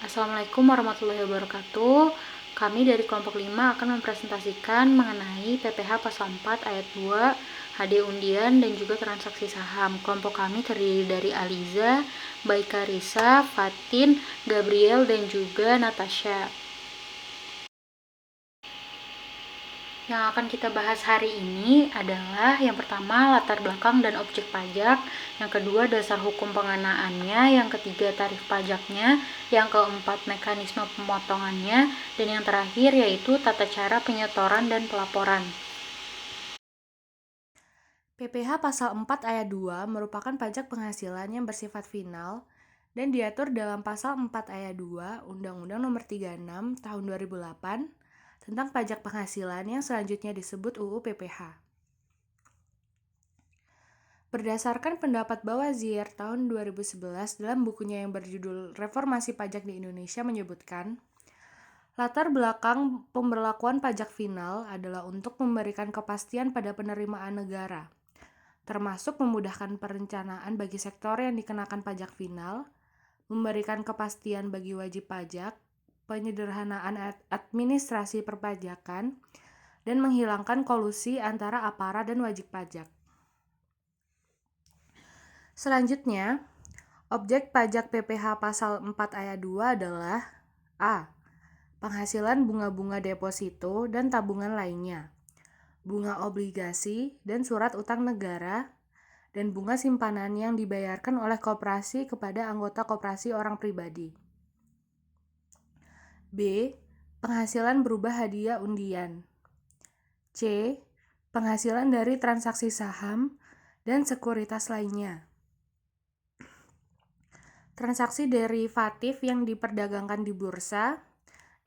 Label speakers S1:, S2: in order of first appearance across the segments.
S1: Assalamualaikum warahmatullahi wabarakatuh. Kami dari kelompok 5 akan mempresentasikan mengenai PPh pasal 4 ayat 2, hadiah undian dan juga transaksi saham. Kelompok kami terdiri dari Aliza, Baika Risa, Fatin, Gabriel dan juga Natasha. Yang akan kita bahas hari ini adalah yang pertama latar belakang dan objek pajak, yang kedua dasar hukum pengenaannya, yang ketiga tarif pajaknya, yang keempat mekanisme pemotongannya, dan yang terakhir yaitu tata cara penyetoran dan pelaporan.
S2: PPh pasal 4 ayat 2 merupakan pajak penghasilan yang bersifat final dan diatur dalam pasal 4 ayat 2 Undang-Undang Nomor 36 Tahun 2008 tentang pajak penghasilan yang selanjutnya disebut UU PPh. Berdasarkan pendapat Bawazir tahun 2011 dalam bukunya yang berjudul Reformasi Pajak di Indonesia menyebutkan, latar belakang pemberlakuan pajak final adalah untuk memberikan kepastian pada penerimaan negara, termasuk memudahkan perencanaan bagi sektor yang dikenakan pajak final, memberikan kepastian bagi wajib pajak, penyederhanaan administrasi perpajakan, dan menghilangkan kolusi antara aparat dan wajib pajak. Selanjutnya, objek pajak PPh pasal 4 ayat 2 adalah A. Penghasilan bunga-bunga deposito dan tabungan lainnya, bunga obligasi dan surat utang negara, dan bunga simpanan yang dibayarkan oleh koperasi kepada anggota koperasi orang pribadi. B. Penghasilan berubah hadiah undian. C. Penghasilan dari transaksi saham dan sekuritas lainnya. Transaksi derivatif yang diperdagangkan di bursa,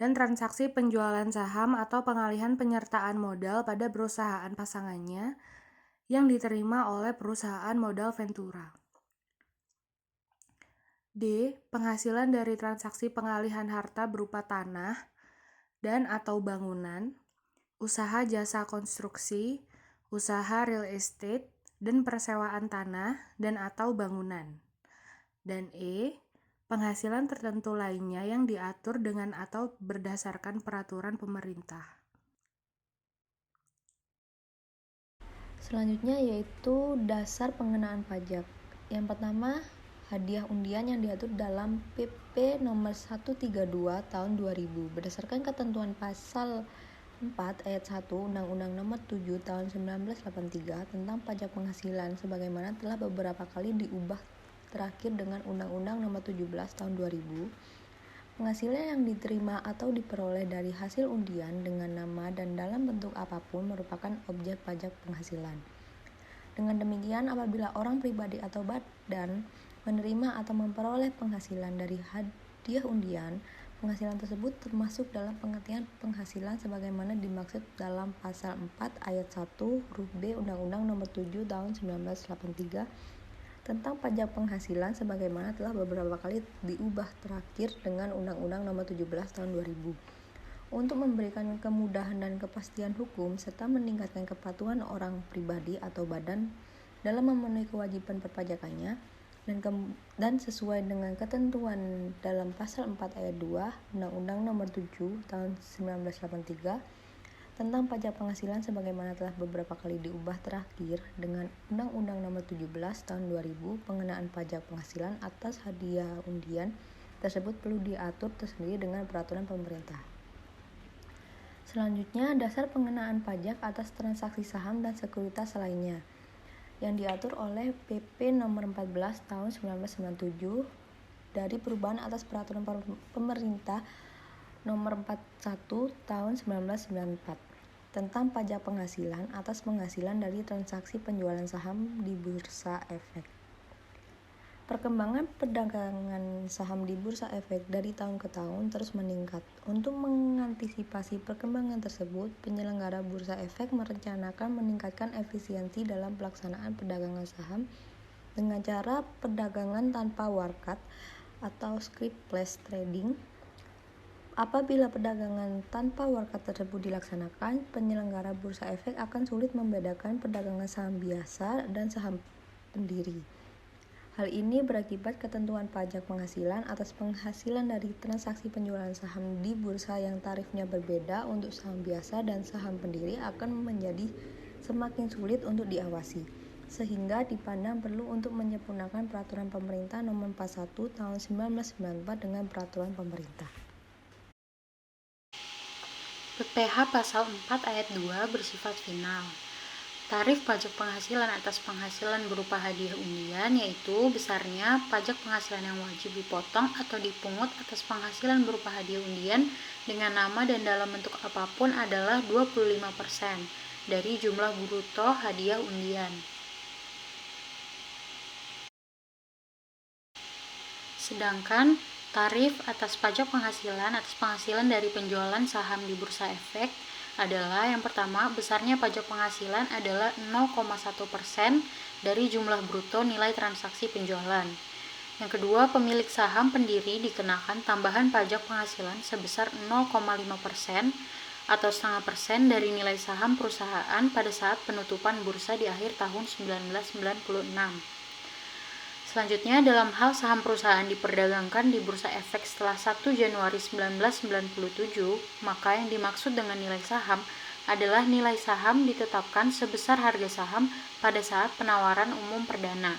S2: dan transaksi penjualan saham atau pengalihan penyertaan modal pada perusahaan pasangannya yang diterima oleh perusahaan modal Ventura. D. Penghasilan dari transaksi pengalihan harta berupa tanah dan atau bangunan, usaha jasa konstruksi, usaha real estate, dan persewaan tanah dan atau bangunan. Dan E. Penghasilan tertentu lainnya yang diatur dengan atau berdasarkan peraturan pemerintah.
S3: Selanjutnya yaitu dasar pengenaan pajak. Yang pertama, hadiah undian yang diatur dalam PP nomor 132 tahun 2000 berdasarkan ketentuan pasal 4 ayat 1 Undang-Undang Nomor 7 tahun 1983 tentang pajak penghasilan sebagaimana telah beberapa kali diubah terakhir dengan Undang-Undang Nomor 17 tahun 2000. Penghasilan yang diterima atau diperoleh dari hasil undian dengan nama dan dalam bentuk apapun merupakan objek pajak penghasilan. Dengan demikian, apabila orang pribadi atau badan menerima atau memperoleh penghasilan dari hadiah undian, penghasilan tersebut termasuk dalam pengertian penghasilan sebagaimana dimaksud dalam pasal 4 ayat 1 huruf B Undang-Undang Nomor 7 tahun 1983 tentang pajak penghasilan sebagaimana telah beberapa kali diubah terakhir dengan Undang-Undang Nomor 17 tahun 2000 untuk memberikan kemudahan dan kepastian hukum serta meningkatkan kepatuhan orang pribadi atau badan dalam memenuhi kewajiban perpajakannya dan sesuai dengan ketentuan dalam pasal 4 ayat 2 Undang-Undang Nomor 7 tahun 1983 tentang pajak penghasilan sebagaimana telah beberapa kali diubah terakhir dengan Undang-Undang Nomor 17 tahun 2000 pengenaan pajak penghasilan atas hadiah undian tersebut perlu diatur tersendiri dengan peraturan pemerintah. Selanjutnya, dasar pengenaan pajak atas transaksi saham dan sekuritas lainnya yang diatur oleh PP nomor 14 tahun 1997 dari perubahan atas peraturan pemerintah nomor 41 tahun 1994 tentang pajak penghasilan atas penghasilan dari transaksi penjualan saham di bursa efek. Perkembangan perdagangan saham di bursa efek dari tahun ke tahun terus meningkat. Untuk mengantisipasi perkembangan tersebut, penyelenggara bursa efek merencanakan meningkatkan efisiensi dalam pelaksanaan perdagangan saham dengan cara perdagangan tanpa warkat atau scriptless trading. Apabila perdagangan tanpa warkat tersebut dilaksanakan, penyelenggara bursa efek akan sulit membedakan perdagangan saham biasa dan saham pendiri. Hal ini berakibat ketentuan pajak penghasilan atas penghasilan dari transaksi penjualan saham di bursa yang tarifnya berbeda untuk saham biasa dan saham pendiri akan menjadi semakin sulit untuk diawasi, sehingga dipandang perlu untuk menyempurnakan Peraturan Pemerintah Nomor 41 Tahun 1994 dengan Peraturan Pemerintah.
S1: PPh Pasal 4 Ayat 2 bersifat final. Tarif pajak penghasilan atas penghasilan berupa hadiah undian yaitu besarnya pajak penghasilan yang wajib dipotong atau dipungut atas penghasilan berupa hadiah undian dengan nama dan dalam bentuk apapun adalah 25% dari jumlah bruto hadiah undian. Sedangkan tarif atas pajak penghasilan dari penjualan saham di Bursa Efek adalah yang pertama, besarnya pajak penghasilan adalah 0,1% dari jumlah bruto nilai transaksi penjualan. Yang kedua, pemilik saham pendiri dikenakan tambahan pajak penghasilan sebesar 0,5% atau 0,5% dari nilai saham perusahaan pada saat penutupan bursa di akhir tahun 1996. Selanjutnya, dalam hal saham perusahaan diperdagangkan di Bursa Efek setelah 1 Januari 1997, maka yang dimaksud dengan nilai saham adalah nilai saham ditetapkan sebesar harga saham pada saat penawaran umum perdana.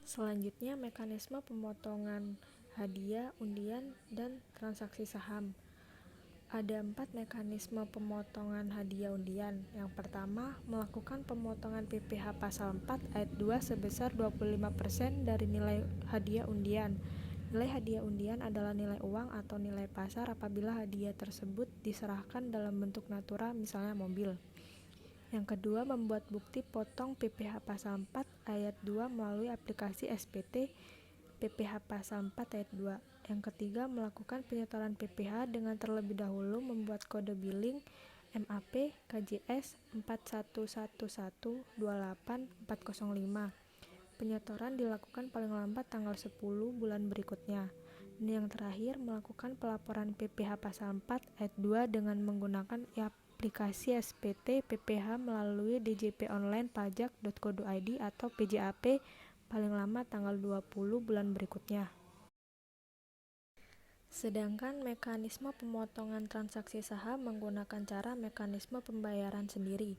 S4: Selanjutnya, mekanisme pemotongan hadiah, undian, dan transaksi saham. Ada 4 mekanisme pemotongan hadiah undian. Yang pertama, melakukan pemotongan PPh Pasal 4 Ayat 2 sebesar 25% dari nilai hadiah undian. Nilai hadiah undian adalah nilai uang atau nilai pasar apabila hadiah tersebut diserahkan dalam bentuk natura, misalnya mobil. Yang kedua, membuat bukti potong PPh Pasal 4 Ayat 2 melalui aplikasi SPT PPh Pasal 4 Ayat 2. Yang ketiga, melakukan penyetoran PPh dengan terlebih dahulu membuat kode billing MAP KJS 411128405. Penyetoran dilakukan paling lambat tanggal 10 bulan berikutnya. Dan yang terakhir, melakukan pelaporan PPh Pasal 4 Ayat 2 dengan menggunakan aplikasi SPT PPh melalui djponlinepajak.go.id atau PJAP paling lama tanggal 20 bulan berikutnya. Sedangkan mekanisme pemotongan transaksi saham menggunakan cara mekanisme pembayaran sendiri.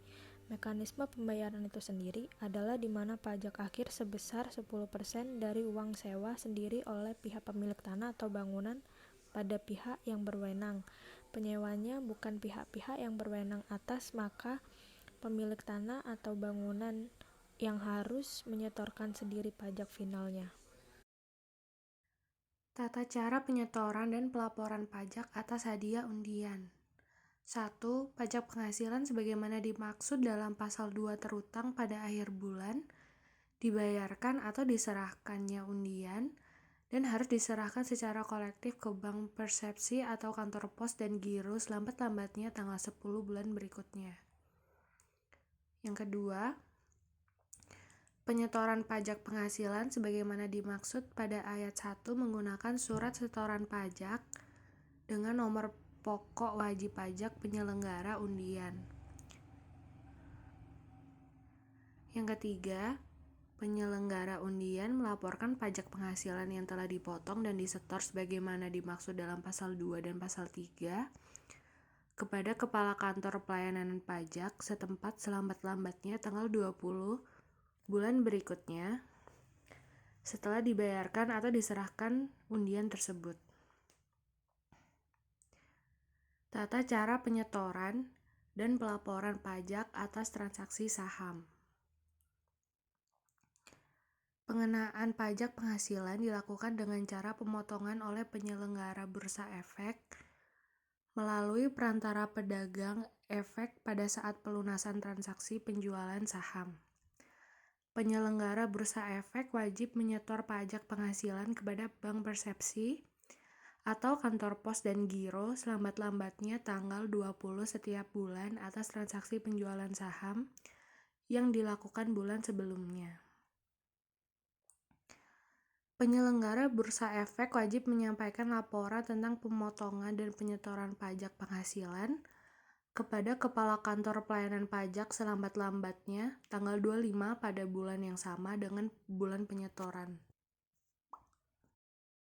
S4: Mekanisme pembayaran itu sendiri adalah di mana pajak akhir sebesar 10% dari uang sewa sendiri oleh pihak pemilik tanah atau bangunan pada pihak yang berwenang. Penyewanya bukan pihak-pihak yang berwenang atas, maka pemilik tanah atau bangunan yang harus menyetorkan sendiri pajak finalnya.
S2: Tata cara penyetoran dan pelaporan pajak atas hadiah undian. 1. Pajak penghasilan sebagaimana dimaksud dalam pasal 2 terutang pada akhir bulan, dibayarkan atau diserahkannya undian, dan harus diserahkan secara kolektif ke bank persepsi atau kantor pos dan giro selambat-lambatnya tanggal 10 bulan berikutnya. Yang kedua, penyetoran pajak penghasilan sebagaimana dimaksud pada ayat 1 menggunakan surat setoran pajak dengan nomor pokok wajib pajak penyelenggara undian. Yang ketiga, penyelenggara undian melaporkan pajak penghasilan yang telah dipotong dan disetor sebagaimana dimaksud dalam pasal 2 dan pasal 3 kepada Kepala Kantor Pelayanan Pajak setempat selambat-lambatnya tanggal 20 bulan berikutnya setelah dibayarkan atau diserahkan undian tersebut. Tata cara penyetoran dan pelaporan pajak atas transaksi saham. Pengenaan pajak penghasilan dilakukan dengan cara pemotongan oleh penyelenggara Bursa Efek melalui perantara pedagang efek pada saat pelunasan transaksi penjualan saham. Penyelenggara Bursa Efek wajib menyetor pajak penghasilan kepada bank persepsi atau kantor pos dan giro selambat-lambatnya tanggal 20 setiap bulan atas transaksi penjualan saham yang dilakukan bulan sebelumnya. Penyelenggara Bursa Efek wajib menyampaikan laporan tentang pemotongan dan penyetoran pajak penghasilan kepada Kepala Kantor Pelayanan Pajak selambat-lambatnya tanggal 25 pada bulan yang sama dengan bulan penyetoran.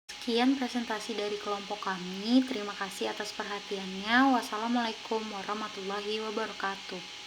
S1: Sekian presentasi dari kelompok kami. Terima kasih atas perhatiannya. Wassalamualaikum warahmatullahi wabarakatuh.